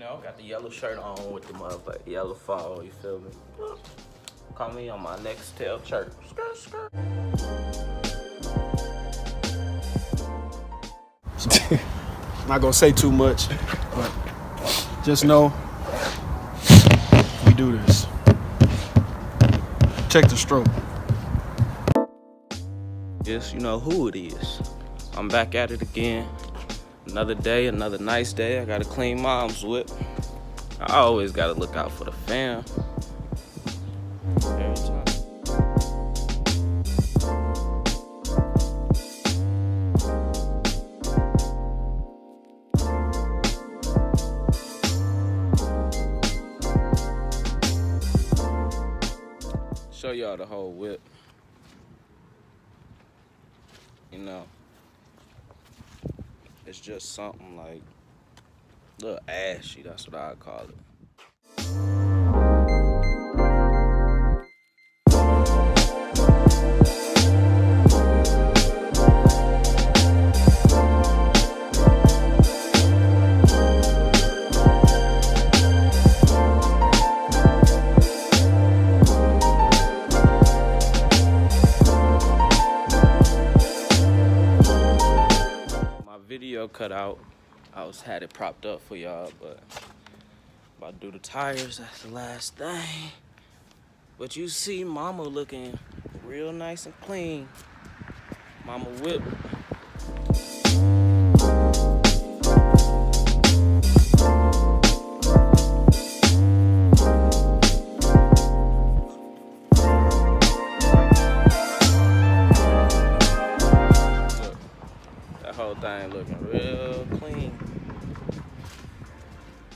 know, got the yellow shirt on with the motherfucker yellow fall, you feel me? Call me on my next tail chirp. Skirt, skirt. I'm not gonna say too much, but just know we do this. Check the stroke. Yes, you know who it is. I'm back at it again. Another day, another nice day. I gotta clean mom's whip. I always gotta look out for the fam. Every time. Show y'all the whole whip. You know, it's just something like a little ashy, that's what I call it. Video cut out. Had it propped up for y'all, but about to do the tires. That's the last thing. But you see, mama looking real nice and clean. Mama whip. Whole thing looking real clean.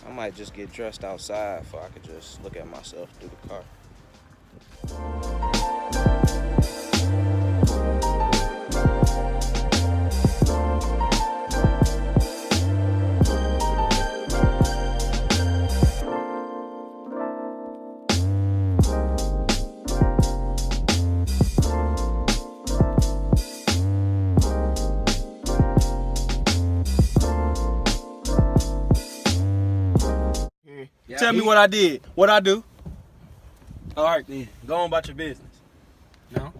I might just get dressed outside so I could just look at myself through the car. Tell me what I did. What I do? All right, then. Go on about your business. No?